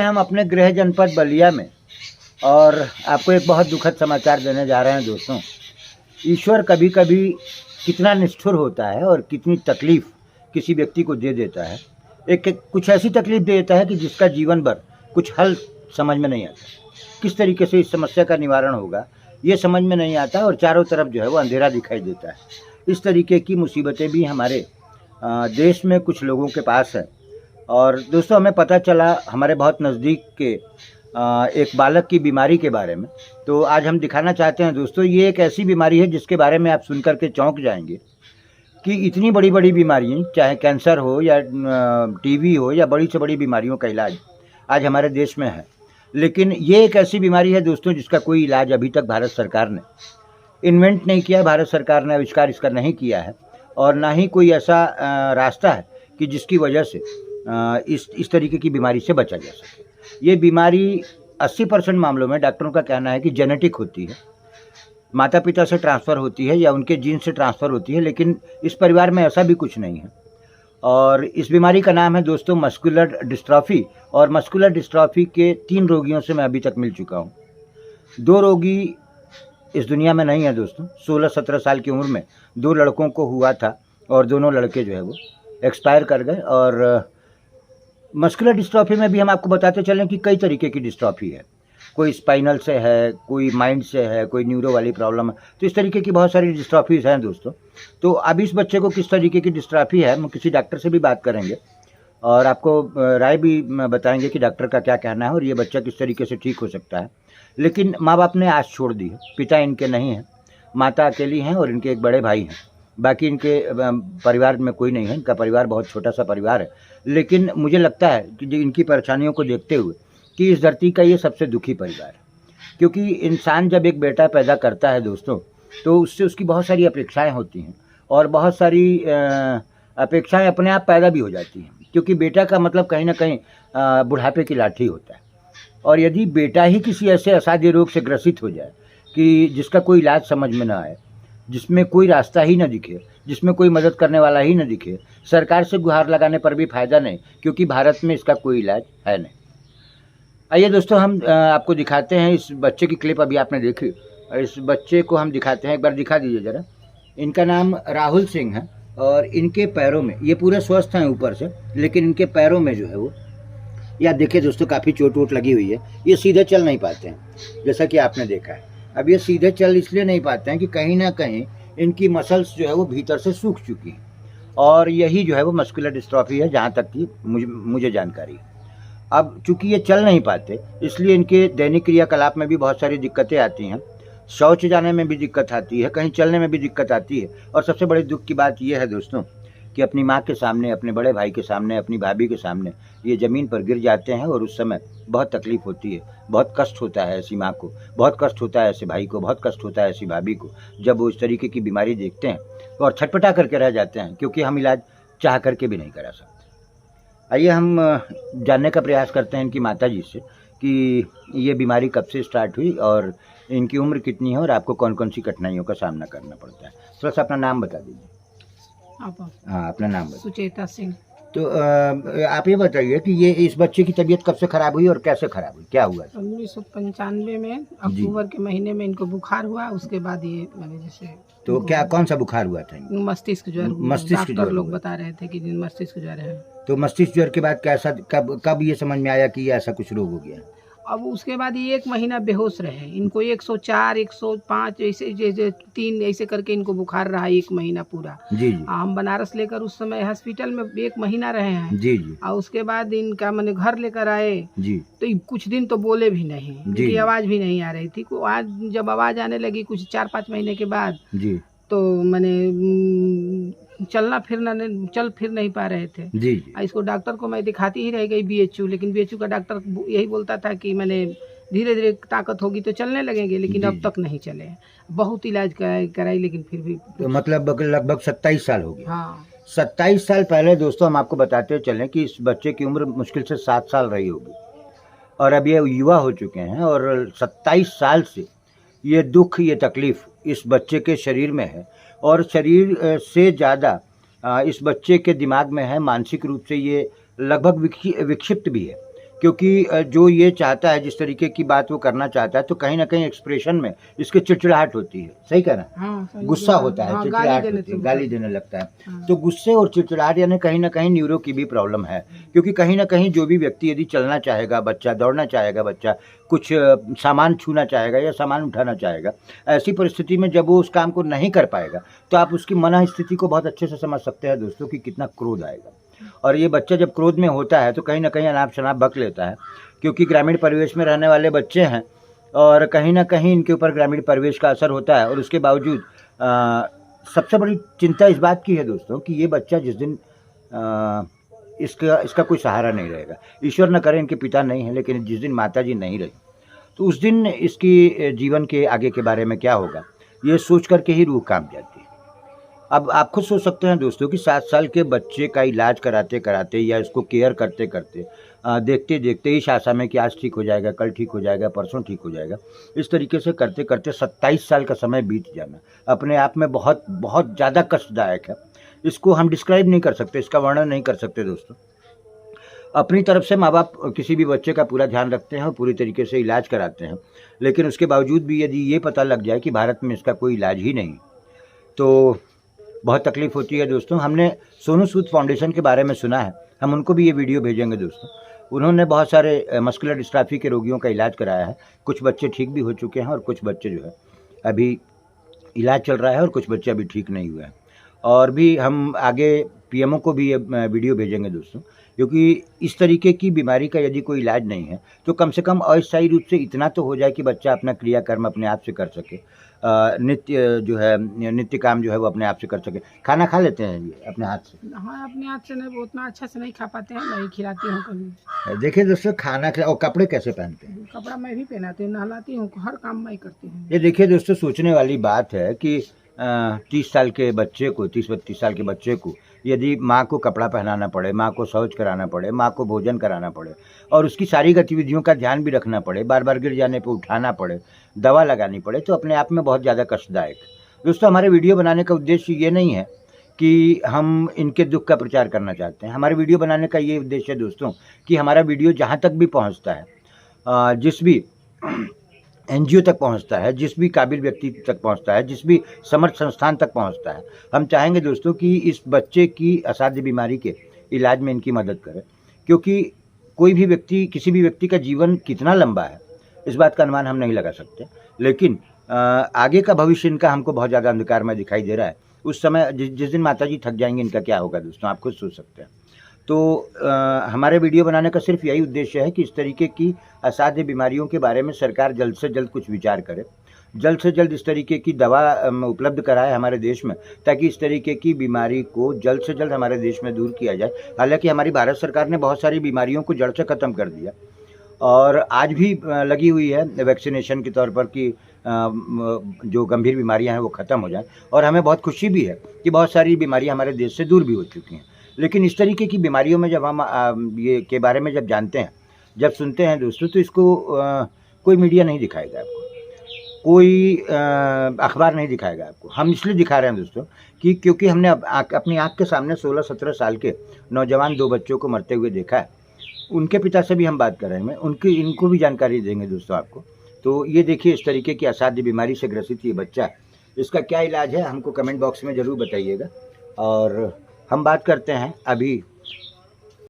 हम अपने गृह जनपद बलिया में, और आपको एक बहुत दुखद समाचार देने जा रहे हैं दोस्तों। ईश्वर कभी कभी कितना निष्ठुर होता है और कितनी तकलीफ़ किसी व्यक्ति को दे देता है। कुछ ऐसी तकलीफ़ दे देता है कि जिसका जीवन भर कुछ हल समझ में नहीं आता, किस तरीके से इस समस्या का निवारण होगा ये समझ में नहीं आता, और चारों तरफ जो है वो अंधेरा दिखाई देता है। इस तरीके की मुसीबतें भी हमारे देश में कुछ लोगों के पास है। और दोस्तों, हमें पता चला हमारे बहुत नज़दीक के एक बालक की बीमारी के बारे में। तो आज हम दिखाना चाहते हैं दोस्तों, ये एक ऐसी बीमारी है जिसके बारे में आप सुन कर के चौंक जाएंगे कि इतनी बड़ी बड़ी बीमारियाँ, चाहे कैंसर हो या टीबी हो या बड़ी से बड़ी बीमारियों का इलाज आज हमारे देश में है। लेकिन ये एक ऐसी बीमारी है दोस्तों जिसका कोई इलाज अभी तक भारत सरकार ने इन्वेंट नहीं किया, भारत सरकार ने आविष्कार इसका नहीं किया है, और ना ही कोई ऐसा रास्ता है कि जिसकी वजह से इस तरीके की बीमारी से बचा जा सके। ये बीमारी 80% मामलों में डॉक्टरों का कहना है कि जेनेटिक होती है, माता पिता से ट्रांसफ़र होती है या उनके जीन से ट्रांसफ़र होती है, लेकिन इस परिवार में ऐसा भी कुछ नहीं है। और इस बीमारी का नाम है दोस्तों मस्कुलर डिस्ट्रॉफी, और मस्कुलर डिस्ट्रॉफी के 3 रोगियों से मैं अभी तक मिल चुका हूँ। 2 रोगी इस दुनिया में नहीं है दोस्तों। 16-17 साल की उम्र में 2 लड़कों को हुआ था और दोनों लड़के जो है वो एक्सपायर कर गए। और मस्कुलर डिस्ट्रॉफी में भी हम आपको बताते चलें कि कई तरीके की डिस्ट्रॉफी है, कोई स्पाइनल से है, कोई माइंड से है, कोई न्यूरो वाली प्रॉब्लम है। तो इस तरीके की बहुत सारी डिस्ट्रॉफीज़ हैं दोस्तों। तो अब इस बच्चे को किस तरीके की डिस्ट्रॉफी है, हम किसी डॉक्टर से भी बात करेंगे और आपको राय भी बताएंगे कि डॉक्टर का क्या कहना है और ये बच्चा किस तरीके से ठीक हो सकता है। लेकिन माँ बाप ने आस छोड़ दी है, पिता इनके नहीं हैं, माता अकेली हैं और इनके एक बड़े भाई हैं। बाकी इनके परिवार में कोई नहीं है, इनका परिवार बहुत छोटा सा परिवार है। लेकिन मुझे लगता है कि इनकी परेशानियों को देखते हुए कि इस धरती का ये सबसे दुखी परिवार है, क्योंकि इंसान जब एक बेटा पैदा करता है दोस्तों तो उससे उसकी बहुत सारी अपेक्षाएं होती हैं, और बहुत सारी अपेक्षाएं अपने आप पैदा भी हो जाती हैं, क्योंकि बेटा का मतलब कहीं ना कहीं बुढ़ापे की लाठी होता है। और यदि बेटा ही किसी ऐसे असाध्य रोग से ग्रसित हो जाए कि जिसका कोई इलाज समझ में ना आए, जिसमें कोई रास्ता ही न दिखे, जिसमें कोई मदद करने वाला ही न दिखे, सरकार से गुहार लगाने पर भी फ़ायदा नहीं, क्योंकि भारत में इसका कोई इलाज है नहीं। आइए दोस्तों, हम आपको दिखाते हैं इस बच्चे की क्लिप। अभी आपने देखी, इस बच्चे को हम दिखाते हैं, एक बार दिखा दीजिए ज़रा। इनका नाम राहुल सिंह है और इनके पैरों में, ये पूरे स्वस्थ हैं ऊपर से, लेकिन इनके पैरों में जो है वो, या देखिए दोस्तों, काफ़ी चोट वोट लगी हुई है। ये सीधे चल नहीं पाते हैं, जैसा कि आपने देखा है। अब ये सीधे चल इसलिए नहीं पाते हैं कि कहीं ना कहीं इनकी मसल्स जो है वो भीतर से सूख चुकी हैं, और यही जो है वो मस्कुलर डिस्ट्रॉफी है, जहाँ तक कि मुझे जानकारी है। अब चूंकि ये चल नहीं पाते, इसलिए इनके दैनिक क्रियाकलाप में भी बहुत सारी दिक्कतें आती हैं, शौच जाने में भी दिक्कत आती है, कहीं चलने में भी दिक्कत आती है। और सबसे बड़ी दुख की बात यह है दोस्तों कि अपनी माँ के सामने, अपने बड़े भाई के सामने, अपनी भाभी के सामने ये ज़मीन पर गिर जाते हैं, और उस समय बहुत तकलीफ़ होती है, बहुत कष्ट होता है ऐसी माँ को, बहुत कष्ट होता है ऐसे भाई को, बहुत कष्ट होता है ऐसी भाभी को, जब वो इस तरीके की बीमारी देखते हैं और छटपटा करके रह जाते हैं, क्योंकि हम इलाज चाह करके भी नहीं करा सकते। आइए हम जानने का प्रयास करते हैं इनकी माता जी से कि ये बीमारी कब से स्टार्ट हुई और इनकी उम्र कितनी है और आपको कौन कौन सी कठिनाइयों का सामना करना पड़ता है। थोड़ा सा अपना नाम बता दीजिए। हाँ, अपना नाम बताइए। सुचेता सिंह। तो आप ये बताइए कि ये इस बच्चे की तबीयत कब से खराब हुई और कैसे खराब हुई, क्या हुआ? 1995 में अक्टूबर के महीने में इनको बुखार हुआ, उसके बाद ये मैंने जैसे। तो क्या, कौन सा बुखार हुआ था? मस्तिष्क ज्वर। मस्तिष्क ज्वर लोग बता रहे थे कि मस्तिष्क ज्वर है। तो मस्तिष्क ज्वर के बाद कैसा, कब ये समझ में आया कि ये ऐसा कुछ रोग हो गया? अब उसके बाद ये 1 महीना बेहोश रहे। इनको 104, 105 ऐसे 3 ऐसे करके इनको बुखार रहा 1 महीना पूरा। जी जी। हम बनारस लेकर उस समय हॉस्पिटल में 1 महीना रहे हैं। जी जी। और उसके बाद इनका मैंने घर लेकर आए जी। तो कुछ दिन तो बोले भी नहीं, इनकी आवाज़ भी नहीं आ रही थी। आज जब आवाज़ आने लगी कुछ 4-5 महीने के बाद जी, तो मैंने चल फिर नहीं पा रहे थे जी। इसको डॉक्टर को मैं दिखाती ही रह गई BHU, लेकिन BHU का डॉक्टर यही बोलता था कि मैंने धीरे धीरे ताकत होगी तो चलने लगेंगे, लेकिन अब तक नहीं चले। बहुत इलाज कराई लेकिन फिर भी। तो मतलब लगभग 27 साल हो गए। हाँ, 27 साल पहले दोस्तों हम आपको बताते चलें कि इस बच्चे की उम्र मुश्किल से 7 साल रही होगी, और अब ये युवा हो चुके हैं, और 27 साल से ये दुख, ये तकलीफ़ इस बच्चे के शरीर में है, और शरीर से ज़्यादा इस बच्चे के दिमाग में है। मानसिक रूप से ये लगभग विक्षिप्त भी है, क्योंकि जो ये चाहता है, जिस तरीके की बात वो करना चाहता है, तो कहीं ना कहीं एक्सप्रेशन में इसके चिड़चिड़ाहट होती है। सही कह रहे हैं? हाँ, सही गुस्सा बोला। होता है, हाँ, चिड़चिड़ाहट गाली होती है, देने गाली देने लगता है। हाँ। तो गुस्से और चिड़चिड़ाहट यानी कहीं ना कहीं न्यूरो की भी प्रॉब्लम है, क्योंकि कहीं ना कहीं जो भी व्यक्ति यदि चलना चाहेगा बच्चा, दौड़ना चाहेगा बच्चा, कुछ सामान छूना चाहेगा या सामान उठाना चाहेगा, ऐसी परिस्थिति में जब वो उस काम को नहीं कर पाएगा, तो आप उसकी मन स्थिति को बहुत अच्छे से समझ सकते हैं दोस्तों कि कितना क्रोध आएगा। और ये बच्चा जब क्रोध में होता है तो कहीं ना कहीं अनाप शनाप बक लेता है, क्योंकि ग्रामीण परिवेश में रहने वाले बच्चे हैं और कहीं ना कहीं इनके ऊपर ग्रामीण परिवेश का असर होता है। और उसके बावजूद सबसे बड़ी चिंता इस बात की है दोस्तों कि ये बच्चा जिस दिन इसका कोई सहारा नहीं रहेगा, ईश्वर न करे इनके पिता नहीं है, लेकिन जिस दिन माता जी नहीं रही तो उस दिन इसकी जीवन के आगे के बारे में क्या होगा, ये सोच करके ही रूह कांप जाती है। अब आप खुद सोच सकते हैं दोस्तों कि 7 साल के बच्चे का इलाज कराते कराते या इसको केयर करते करते देखते देखते इस आशा में कि आज ठीक हो जाएगा, कल ठीक हो जाएगा, परसों ठीक हो जाएगा, इस तरीके से करते करते 27 साल का समय बीत जाना अपने आप में बहुत बहुत ज़्यादा कष्टदायक है। इसको हम डिस्क्राइब नहीं कर सकते, इसका वर्णन नहीं कर सकते दोस्तों। अपनी तरफ से माँ बाप किसी भी बच्चे का पूरा ध्यान रखते हैं और पूरी तरीके से इलाज कराते हैं, लेकिन उसके बावजूद भी यदि ये पता लग जाए कि भारत में इसका कोई इलाज ही नहीं तो बहुत तकलीफ होती है दोस्तों। हमने सोनू सूद फाउंडेशन के बारे में सुना है, हम उनको भी ये वीडियो भेजेंगे दोस्तों। उन्होंने बहुत सारे मस्कुलर डिस्ट्राफी के रोगियों का इलाज कराया है, कुछ बच्चे ठीक भी हो चुके हैं और कुछ बच्चे जो है अभी इलाज चल रहा है और कुछ बच्चे अभी ठीक नहीं हुए हैं। और भी हम आगे पीएमओ को भी ये वीडियो भेजेंगे दोस्तों, क्योंकि इस तरीके की बीमारी का यदि कोई इलाज नहीं है तो कम से कम अस्थायी रूप से इतना तो हो जाए कि बच्चा अपना क्रियाकर्म अपने आप से कर सके, नित्य काम जो है वो अपने आप से कर सके। खाना खा लेते हैं ये अपने हाथ से? हाँ, अपने हाथ से नहीं, उतना अच्छा से नहीं खा पाते हैं, मैं ही खिलाती हूँ कभी। देखिए दोस्तों, खाना और कपड़े कैसे पहनते हैं? कपड़ा मैं भी पहनाती हूँ, नहलाती हूँ, हर काम मैं करती हूँ। ये देखिए दोस्तों, सोचने वाली बात है कि 30 साल के बच्चे को, 30-32 साल के बच्चे को यदि माँ को कपड़ा पहनाना पड़े, माँ को शौच कराना पड़े, माँ को भोजन कराना पड़े और उसकी सारी गतिविधियों का ध्यान भी रखना पड़े, बार बार गिर जाने पर उठाना पड़े, दवा लगानी पड़े, तो अपने आप में बहुत ज़्यादा कष्टदायक। दोस्तों, हमारे वीडियो बनाने का उद्देश्य ये नहीं है कि हम इनके दुख का प्रचार करना चाहते हैं। हमारे वीडियो बनाने का ये उद्देश्य है दोस्तों कि हमारा वीडियो जहाँ तक भी पहुँचता है, जिस भी एनजीओ तक पहुंचता है, जिस भी काबिल व्यक्ति तक पहुंचता है, जिस भी समर्थ संस्थान तक पहुंचता है, हम चाहेंगे दोस्तों कि इस बच्चे की असाध्य बीमारी के इलाज में इनकी मदद करें। क्योंकि कोई भी व्यक्ति, किसी भी व्यक्ति का जीवन कितना लंबा है इस बात का अनुमान हम नहीं लगा सकते, लेकिन आगे का भविष्य इनका हमको बहुत ज़्यादा अंधकार में दिखाई दे रहा है। उस समय जिस दिन माता जी थक जाएंगे, इनका क्या होगा दोस्तों, आप खुद सोच सकते हैं। तो हमारे वीडियो बनाने का सिर्फ यही उद्देश्य है कि इस तरीके की असाध्य बीमारियों के बारे में सरकार जल्द से जल्द कुछ विचार करे, जल्द से जल्द इस तरीके की दवा उपलब्ध कराए हमारे देश में, ताकि इस तरीके की बीमारी को जल्द से जल्द हमारे देश में दूर किया जाए। हालांकि हमारी भारत सरकार ने बहुत सारी बीमारियों को जड़ से ख़त्म कर दिया और आज भी लगी हुई है वैक्सीनेशन के तौर पर कि जो गंभीर बीमारियां हैं वो ख़त्म हो जाएं। और हमें बहुत खुशी भी है कि बहुत सारी बीमारियां हमारे देश से दूर भी हो चुकी हैं। लेकिन इस तरीके की बीमारियों में जब हम ये के बारे में जब जानते हैं, जब सुनते हैं दोस्तों, तो इसको कोई मीडिया नहीं दिखाएगा आपको, कोई अखबार नहीं दिखाएगा आपको। हम इसलिए दिखा रहे हैं दोस्तों कि क्योंकि हमने अपनी आँख के सामने 16-17 साल के नौजवान 2 बच्चों को मरते हुए देखा है। उनके पिता से भी हम बात कर रहे हैं, इनको भी जानकारी देंगे दोस्तों आपको। तो ये देखिए, इस तरीके की असाध्य बीमारी से ग्रसित ये बच्चा, इसका क्या इलाज है हमको कमेंट बॉक्स में ज़रूर बताइएगा। और हम बात करते हैं अभी